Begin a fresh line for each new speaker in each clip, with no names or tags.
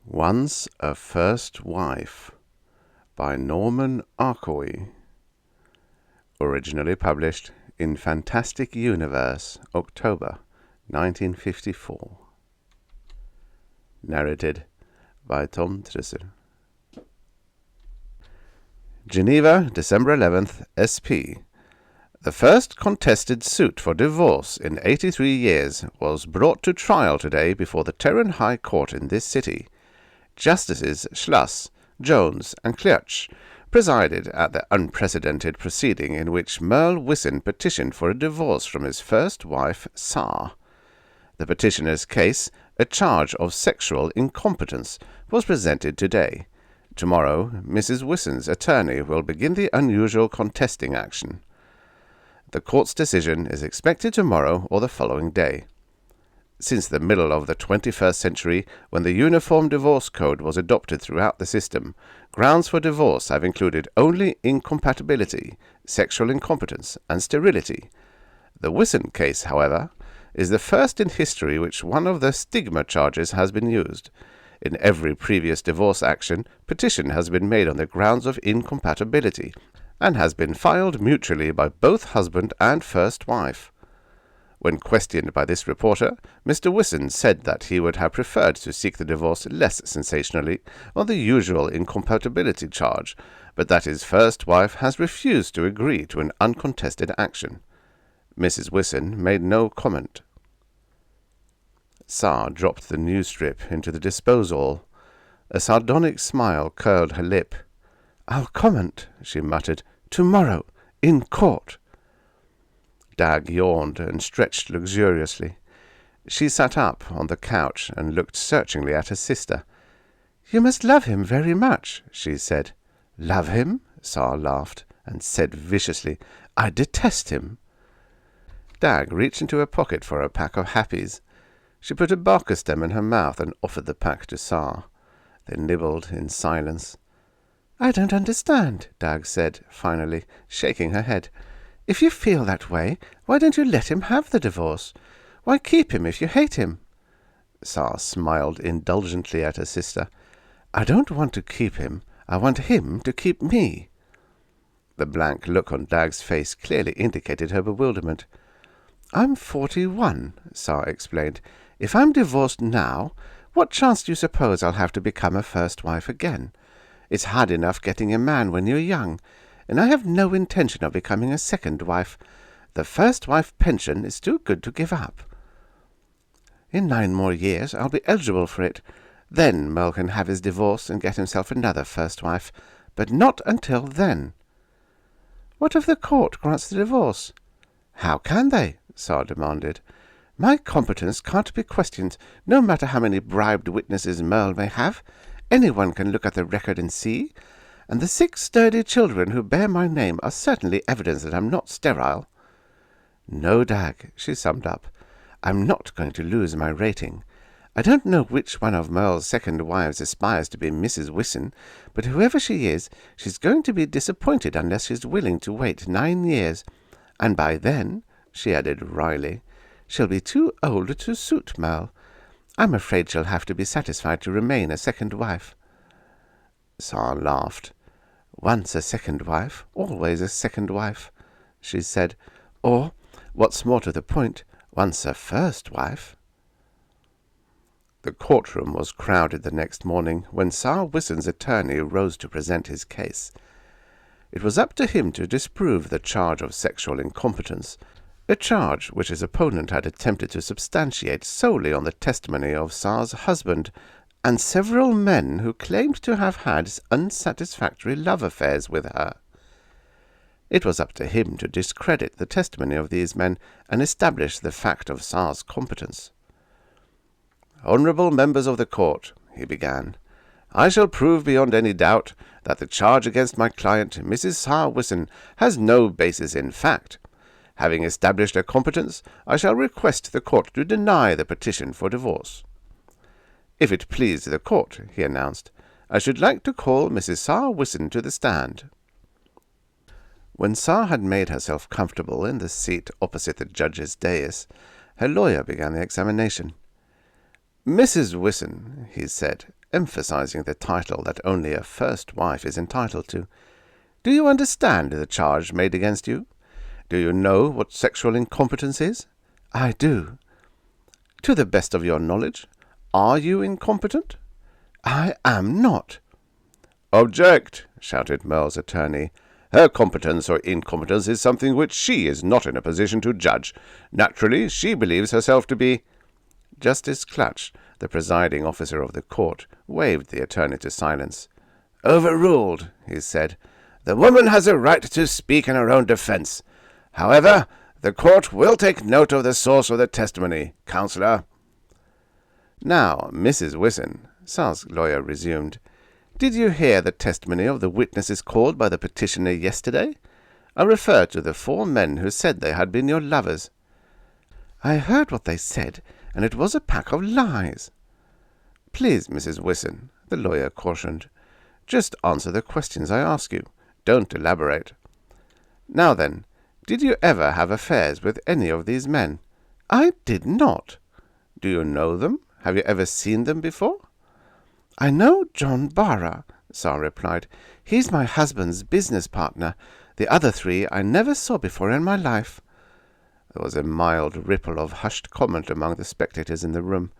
Once a First Wife by Norman Arkawy. Originally published in Fantastic Universe, October 1954. Narrated by Tom Trisser. Geneva, December 11th, SP. The first contested suit for divorce in 83 years was brought to trial today before the Terran High Court in this city. Justices Schluss, Jones, and Klirch presided at the unprecedented proceeding in which Merle Wisson petitioned for a divorce from his first wife, Saar. The petitioner's case, a charge of sexual incompetence, was presented today. Tomorrow, Mrs. Wisson's attorney will begin the unusual contesting action. The court's decision is expected tomorrow or the following day. Since the middle of the 21st century, when the Uniform Divorce Code was adopted throughout the system, grounds for divorce have included only incompatibility, sexual incompetence, and sterility. The Wisson case, however, is the first in history which one of the stigma charges has been used. In every previous divorce action, petition has been made on the grounds of incompatibility, and has been filed mutually by both husband and first wife. When questioned by this reporter, Mr. Wisson said that he would have preferred to seek the divorce less sensationally on the usual incompatibility charge, but that his first wife has refused to agree to an uncontested action. Mrs. Wisson made no comment. Saar dropped the news strip into the disposal. A sardonic smile curled her lip. "I'll comment," she muttered, "tomorrow, in court." Dag yawned and stretched luxuriously. She sat up on the couch and looked searchingly at her sister. "You must love him very much," she said. "Love him?" Saar laughed, and said viciously, "I detest him." Dag reached into her pocket for a pack of Happies. She put a Barker stem in her mouth and offered the pack to Saar. They nibbled in silence. "I don't understand," Dag said, finally, shaking her head. "If you feel that way, why don't you let him have the divorce? Why keep him if you hate him?" Saar smiled indulgently at her sister. "I don't want to keep him. I want him to keep me." The blank look on Dag's face clearly indicated her bewilderment. "I'm 41, Saar explained. "If I'm divorced now, what chance do you suppose I'll have to become a first wife again? It's hard enough getting a man when you're young, and I have no intention of becoming a second wife. The first wife pension is too good to give up. In 9 more years I'll be eligible for it. Then Merle can have his divorce and get himself another first wife, but not until then." "What if the court grants the divorce?" "How can they?" Saar demanded. "My competence can't be questioned, no matter how many bribed witnesses Merle may have. Anyone can look at the record and see. And the 6 sturdy children who bear my name are certainly evidence that I'm not sterile." "No, Dag," she summed up. "I'm not going to lose my rating. I don't know which one of Merle's second wives aspires to be Mrs. Wisson, but whoever she is, she's going to be disappointed unless she's willing to wait 9 years. And by then," she added wryly, "she'll be too old to suit Merle. I'm afraid she'll have to be satisfied to remain a second wife." Saar laughed. "Once a second wife, always a second wife," she said. "Or, what's more to the point, once a first wife." The courtroom was crowded the next morning when Saar Wisson's attorney rose to present his case. It was up to him to disprove the charge of sexual incompetence, a charge which his opponent had attempted to substantiate solely on the testimony of Saar's husband and several men who claimed to have had unsatisfactory love affairs with her. It was up to him to discredit the testimony of these men and establish the fact of Saar's competence. "Honourable members of the court," he began, "I shall prove beyond any doubt that the charge against my client, Mrs. Saar Wisson, has no basis in fact. Having established her competence, I shall request the court to deny the petition for divorce." "If it please the court," he announced, "I should like to call Mrs. Saar Wisson to the stand." When Saar had made herself comfortable in the seat opposite the judge's dais, her lawyer began the examination. "Mrs. Wisson," he said, emphasizing the title that only a first wife is entitled to. "Do you understand the charge made against you? Do you know what sexual incompetence is?" "I do." "To the best of your knowledge, are you incompetent?" "I am not." "Object!" shouted Merle's attorney. "Her competence or incompetence is something which she is not in a position to judge. Naturally, she believes herself to be—" Justice Clutch, the presiding officer of the court, waved the attorney to silence. "Overruled," he said. "The woman has a right to speak in her own defense. However, the court will take note of the source of the testimony, Counselor." "Now, Mrs. Wisson," Sar's lawyer resumed, "did you hear the testimony of the witnesses called by the petitioner yesterday? I refer to the 4 men who said they had been your lovers." "I heard what they said, and it was a pack of lies." "Please, Mrs. Wisson," the lawyer cautioned, "just answer the questions I ask you. Don't elaborate. Now then, did you ever have affairs with any of these men?" "I did not." "Do you know them? Have you ever seen them before?" "I know John Barra," Sar replied. "He's my husband's business partner. The other 3 I never saw before in my life." There was a mild ripple of hushed comment among the spectators in the room.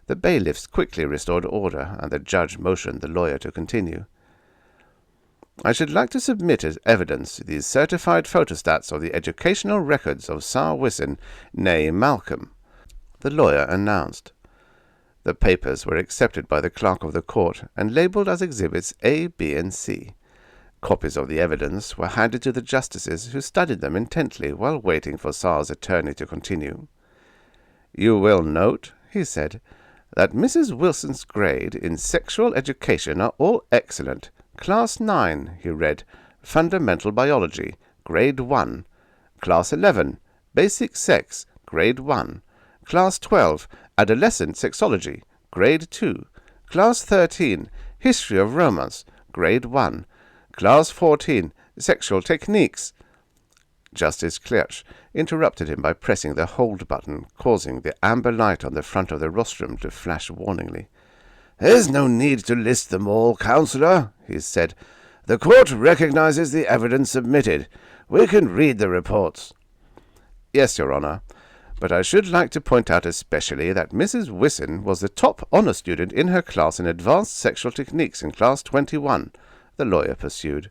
The bailiffs quickly restored order, and the judge motioned the lawyer to continue. "I should like to submit as evidence these certified photostats of the educational records of Sar Wisson, née Malcolm," the lawyer announced. The papers were accepted by the clerk of the court and labelled as Exhibits A, B, and C. Copies of the evidence were handed to the justices, who studied them intently while waiting for Sar's attorney to continue. "You will note," he said, "that Mrs. Wilson's grade in sexual education are all excellent. Class 9, he read, Fundamental Biology, Grade 1. Class 11, Basic Sex, Grade 1. Class 12, Adolescent Sexology, Grade 2. Class 13, History of Romance, Grade 1. Class 14, Sexual Techniques." Justice Clutch interrupted him by pressing the hold button, causing the amber light on the front of the rostrum to flash warningly. "There's no need to list them all, Counselor," he said. "The court recognizes the evidence submitted. We can read the reports." "Yes, Your Honor, but I should like to point out especially that Mrs. Wisson was the top honor student in her class in Advanced Sexual Techniques in Class 21, the lawyer pursued.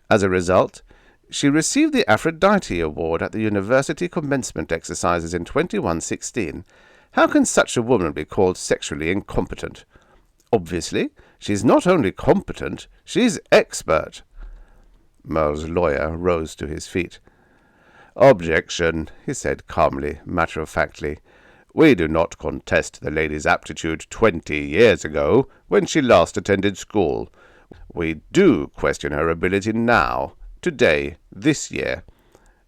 As a result, she received the Aphrodite Award at the University Commencement Exercises in 2116. How can such a woman be called sexually incompetent? Obviously, she's not only competent, she's expert." Merle's lawyer rose to his feet. "Objection," he said calmly, matter-of-factly. "We do not contest the lady's aptitude 20 years ago, when she last attended school. We do question her ability now, today, this year.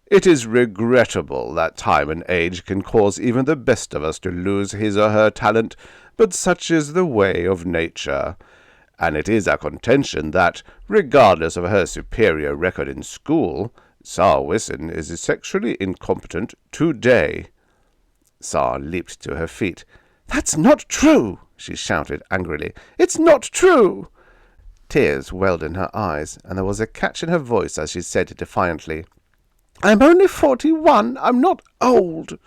It is regrettable that time and age can cause even the best of us to lose his or her talent, but such is the way of nature. And it is our contention that, regardless of her superior record in school, Sar Wisson is sexually incompetent today." Sar leaped to her feet. "That's not true!" she shouted angrily. "It's not true!" Tears welled in her eyes, and there was a catch in her voice as she said defiantly, "I'm only 41. I'm not old."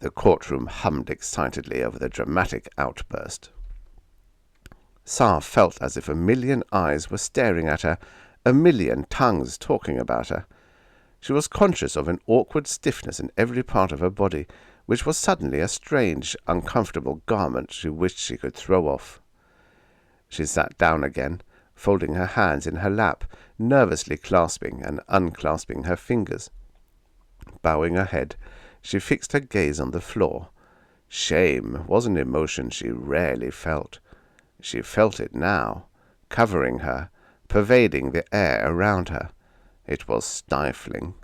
The courtroom hummed excitedly over the dramatic outburst. Sar felt as if a million eyes were staring at her, a million tongues talking about her. She was conscious of an awkward stiffness in every part of her body, which was suddenly a strange, uncomfortable garment she wished she could throw off. She sat down again, folding her hands in her lap, nervously clasping and unclasping her fingers. Bowing her head, she fixed her gaze on the floor. Shame was an emotion she rarely felt. She felt it now, covering her, pervading the air around her. It was stifling.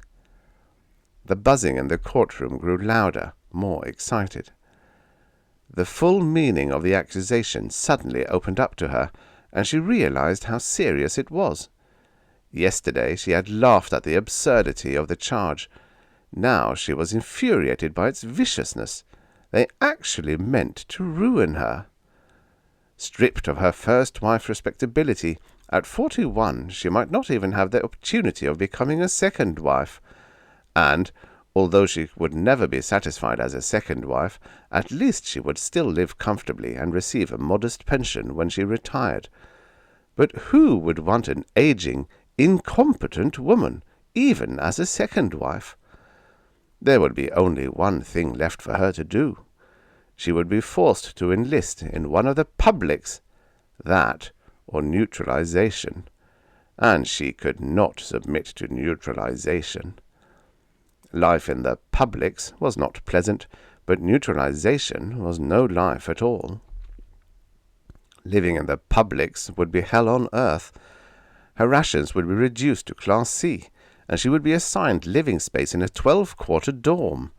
The buzzing in the courtroom grew louder, more excited. The full meaning of the accusation suddenly opened up to her, and she realized how serious it was. Yesterday she had laughed at the absurdity of the charge. Now she was infuriated by its viciousness. They actually meant to ruin her. stripped of her first wife's respectability. At 41, she might not even have the opportunity of becoming a second wife. And, although she would never be satisfied as a second wife, at least she would still live comfortably and receive a modest pension when she retired. But who would want an aging, incompetent woman, even as a second wife? There would be only one thing left for her to do. She would be forced to enlist in one of the publics, that or neutralization, and she could not submit to neutralization. Life in the publics was not pleasant, but neutralization was no life at all. Living in the publics would be hell on earth. Her rations would be reduced to Class C, and she would be assigned living space in a 12-quarter dorm.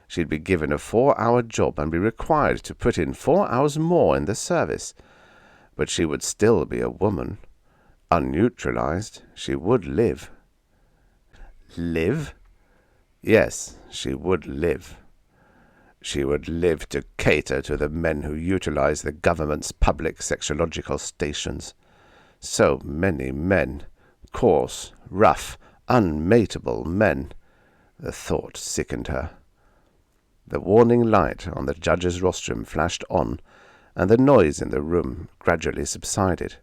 She'd be given a 4-hour job and be required to put in 4 hours more in the service. But she would still be a woman. Unneutralized, she would live. Live? Yes, she would live. She would live to cater to the men who utilize the government's public sexological stations. So many men, coarse, rough, unmateable men. The thought sickened her. The warning light on the judge's rostrum flashed on, and the noise in the room gradually subsided.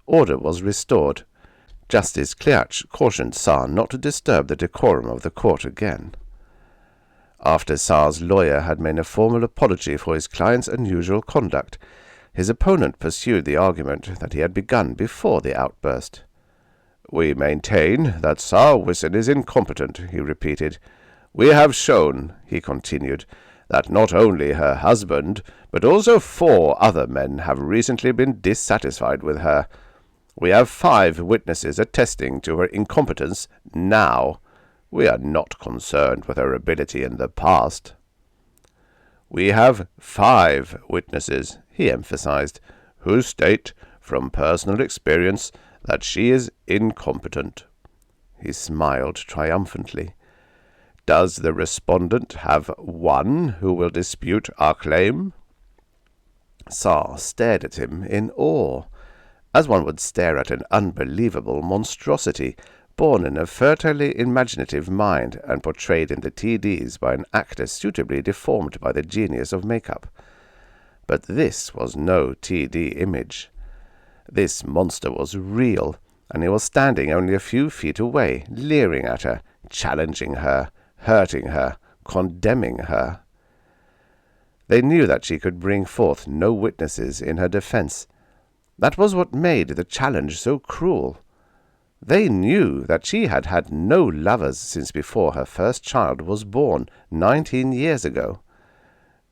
Order was restored. Justice Kliach cautioned Tsar not to disturb the decorum of the court again. After Tsar's lawyer had made a formal apology for his client's unusual conduct, his opponent pursued the argument that he had begun before the outburst. "We maintain that Tsar Wison is incompetent," he repeated. "We have shown," he continued, "that not only her husband, but also 4 other men have recently been dissatisfied with her. We have 5 witnesses attesting to her incompetence now. We are not concerned with her ability in the past." "We have 5 witnesses," he emphasized, "who state, from personal experience, that she is incompetent." He smiled triumphantly. "Does the respondent have 1 who will dispute our claim?" Tsar stared at him in awe, as one would stare at an unbelievable monstrosity, born in a fertile imaginative mind and portrayed in the TDs by an actor suitably deformed by the genius of makeup. But this was no TD image. This monster was real, and he was standing only a few feet away, leering at her, challenging her, hurting her, condemning her. They knew that she could bring forth no witnesses in her defense. That was what made the challenge so cruel. They knew that she had had no lovers since before her first child was born 19 years ago.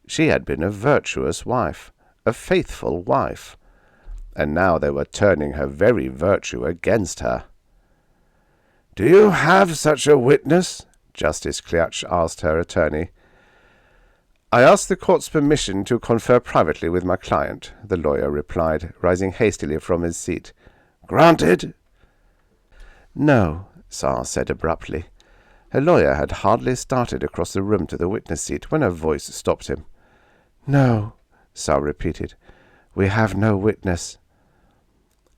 She had been a virtuous wife, a faithful wife, and now they were turning her very virtue against her. "Do you have such a witness?" Justice Kliach asked her attorney. "I ask the court's permission to confer privately with my client," the lawyer replied, rising hastily from his seat. "Granted." "No," Tsar said abruptly. Her lawyer had hardly started across the room to the witness seat when her voice stopped him. "No," Tsar repeated. "We have no witness."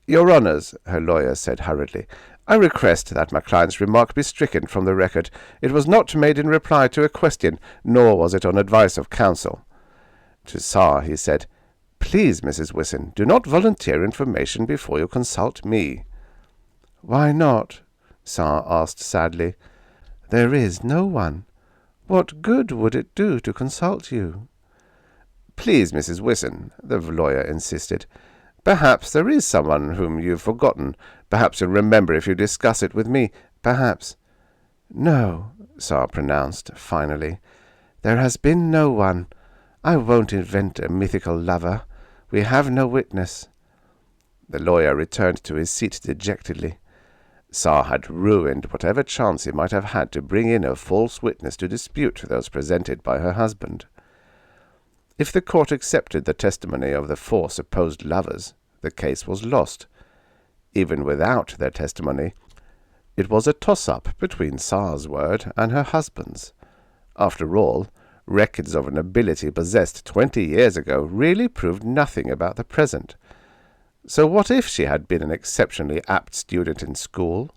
"Your Honours," her lawyer said hurriedly, "I request that my client's remark be stricken from the record. It was not made in reply to a question, nor was it on advice of counsel." To Tsar he said, "Please, Mrs. Wison, do not volunteer information before you consult me." "Why not?" Tsar asked sadly. "There is no one. What good would it do to consult you?" "Please, Mrs. Wison," the lawyer insisted. "Perhaps there is someone whom you've forgotten. Perhaps you'll remember if you discuss it with me. Perhaps—" "No," Tsar pronounced finally. "There has been no one. I won't invent a mythical lover. We have no witness." The lawyer returned to his seat dejectedly. Tsar had ruined whatever chance he might have had to bring in a false witness to dispute those presented by her husband. If the court accepted the testimony of the 4 supposed lovers, the case was lost. Even without their testimony, it was a toss-up between Tsar's word and her husband's. After all, Records of an ability possessed 20 years ago really proved nothing about the present. So what if she had been an exceptionally apt student in school?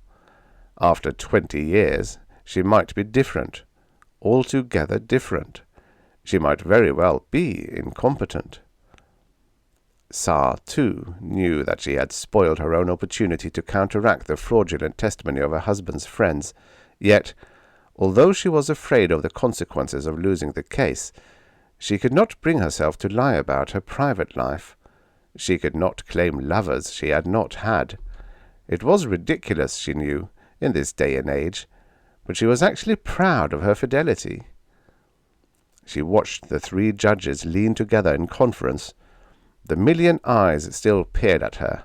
After 20 years, she might be different, altogether different. She might very well be incompetent. Tsar, too, knew that she had spoiled her own opportunity to counteract the fraudulent testimony of her husband's friends, yet, although she was afraid of the consequences of losing the case, she could not bring herself to lie about her private life. She could not claim lovers she had not had. It was ridiculous, she knew, in this day and age, but she was actually proud of her fidelity. She watched the 3 judges lean together in conference. The million eyes still peered at her.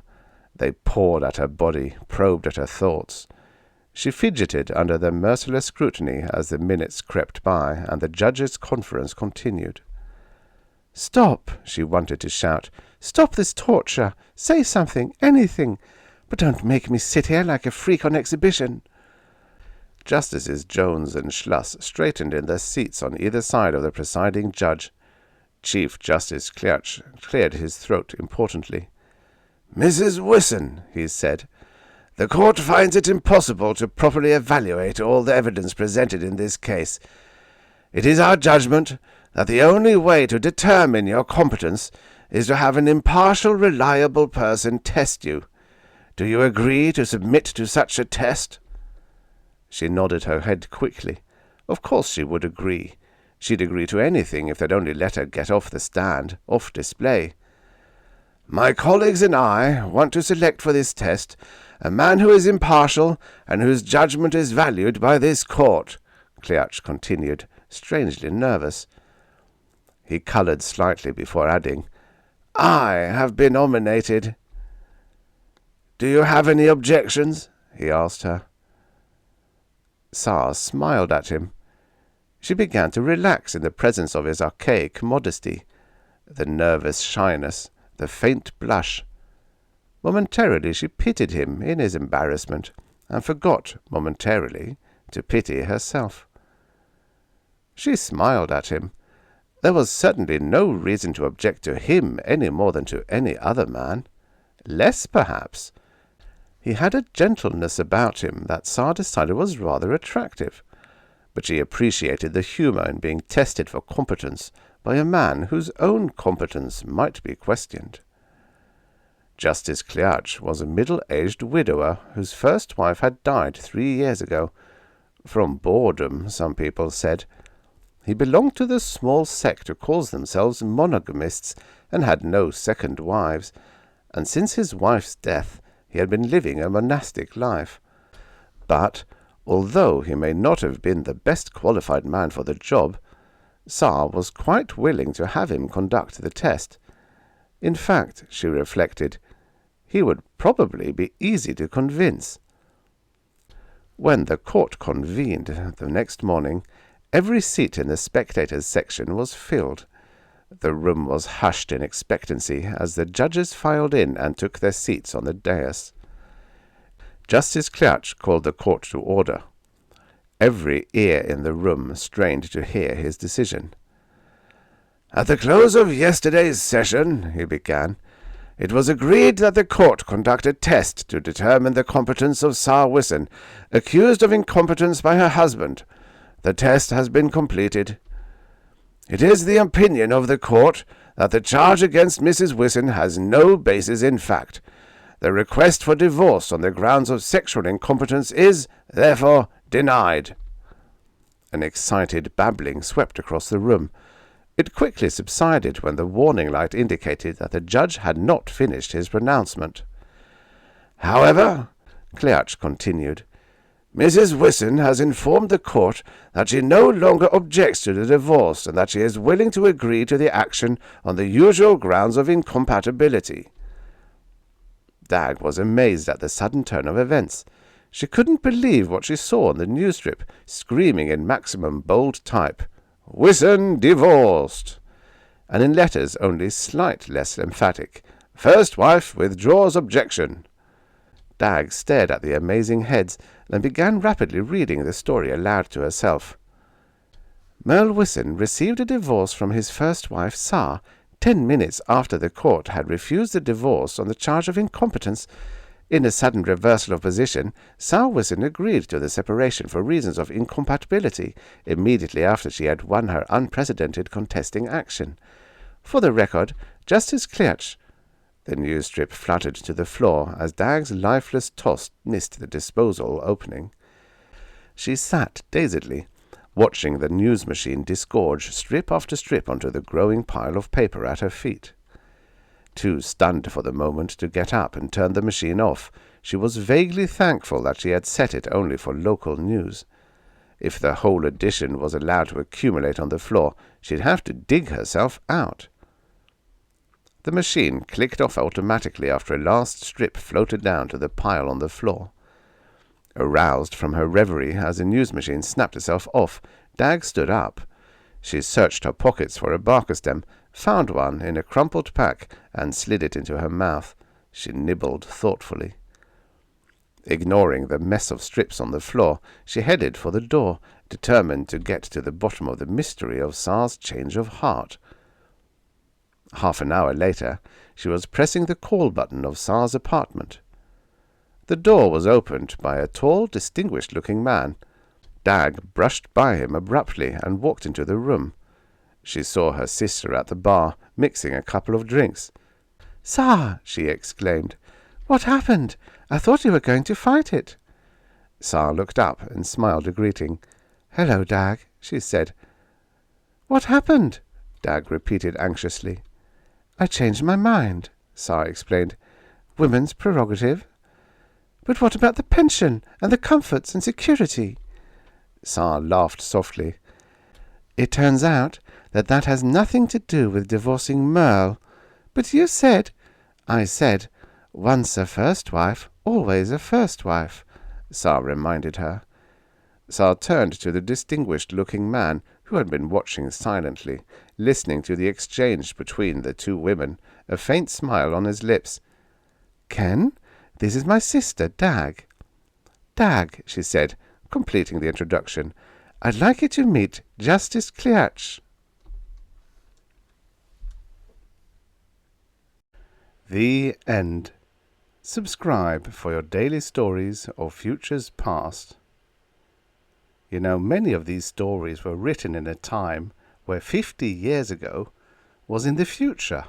They pawed at her body, probed at her thoughts. She fidgeted under their merciless scrutiny as the minutes crept by and the judges' conference continued. "Stop!" she wanted to shout. "Stop this torture! Say something, anything! But don't make me sit here like a freak on exhibition!" Justices Jones and Schluss straightened in their seats on either side of the presiding judge. Chief Justice Klutch cleared his throat importantly. "Mrs. Wisson," he said, "the court finds it impossible to properly evaluate all the evidence presented in this case. It is our judgment that the only way to determine your competence is to have an impartial, reliable person test you. Do you agree to submit to such a test?" She nodded her head quickly. Of course she would agree. She'd agree to anything if they'd only let her get off the stand, off display. "My colleagues and I want to select for this test a man who is impartial and whose judgment is valued by this court," Klutch continued, strangely nervous. He coloured slightly before adding, "I have been nominated." "Do you have any objections?" he asked her. Tsar smiled at him. She began to relax in the presence of his archaic modesty, the nervous shyness, the faint blush. Momentarily she pitied him in his embarrassment, and forgot, momentarily, to pity herself. She smiled at him. There was certainly no reason to object to him any more than to any other man. Less, perhaps. He had a gentleness about him that Tsar decided was rather attractive. But she appreciated the humour in being tested for competence by a man whose own competence might be questioned. Justice Klutch was a middle-aged widower whose first wife had died 3 years ago. From boredom, some people said. He belonged to the small sect who calls themselves monogamists and had no second wives, and since his wife's death he had been living a monastic life. But although he may not have been the best qualified man for the job, Tsar was quite willing to have him conduct the test. In fact, she reflected, he would probably be easy to convince. When the court convened the next morning, every seat in the spectators' section was filled. The room was hushed in expectancy as the judges filed in and took their seats on the dais. Justice Klutch called the court to order. Every ear in the room strained to hear his decision. "At the close of yesterday's session," he began, "it was agreed that the court conduct a test to determine the competence of Tsar Wisson, accused of incompetence by her husband. The test has been completed. It is the opinion of the court that the charge against Mrs. Wisson has no basis in fact. The request for divorce on the grounds of sexual incompetence is, therefore, denied." An excited babbling swept across the room. It quickly subsided when the warning light indicated that the judge had not finished his pronouncement. "However," Klutch continued, "Mrs. Wisson has informed the court that she no longer objects to the divorce and that she is willing to agree to the action on the usual grounds of incompatibility." Dag was amazed at the sudden turn of events. She couldn't believe what she saw on the newsstrip, screaming in maximum bold type, "Wisson divorced," and in letters only slightly less emphatic, "First wife withdraws objection." Dag stared at the amazing heads and began rapidly reading the story aloud to herself. Merle Wisson received a divorce from his first wife, Sarah, 10 minutes after the court had refused the divorce on the charge of incompetence. In a sudden reversal of position, Sarah Wisson agreed to the separation for reasons of incompatibility immediately after she had won her unprecedented contesting action. For the record, Justice Clearch. The news strip fluttered to the floor as Dag's lifeless toss missed the disposal opening. She sat dazedly, watching the news machine disgorge strip after strip onto the growing pile of paper at her feet. Too stunned for the moment to get up and turn the machine off, she was vaguely thankful that she had set it only for local news. If the whole edition was allowed to accumulate on the floor, she'd have to dig herself out. The machine clicked off automatically after a last strip floated down to the pile on the floor. Aroused from her reverie as the news machine snapped itself off, Dag stood up. She searched her pockets for a Barker stem, found one in a crumpled pack, and slid it into her mouth. She nibbled thoughtfully. Ignoring the mess of strips on the floor, she headed for the door, determined to get to the bottom of the mystery of Sar's change of heart. Half an hour later, she was pressing the call button of Sar's apartment. The door was opened by a tall, distinguished-looking man. Dag brushed by him abruptly and walked into the room. She saw her sister at the bar, mixing a couple of drinks. "Sar!" she exclaimed. "What happened? I thought you were going to fight it." Sar looked up and smiled a greeting. "Hello, Dag," she said. "What happened?" Dag repeated anxiously. "I changed my mind," Sar explained. "Women's prerogative." "But what about the pension and the comforts and security?" Sar laughed softly. "It turns out that has nothing to do with divorcing Merle. But you said—" "I said, once a first wife, always a first wife," Sar reminded her. Sar turned to the distinguished-looking man who had been watching silently, listening to the exchange between the two women, a faint smile on his lips. "Ken, this is my sister, Dag." "Dag," she said, completing the introduction. "I'd like you to meet Justice Clearch." The end. Subscribe for your daily stories of futures past. You know, many of these stories were written in a time where 50 years ago was in the future.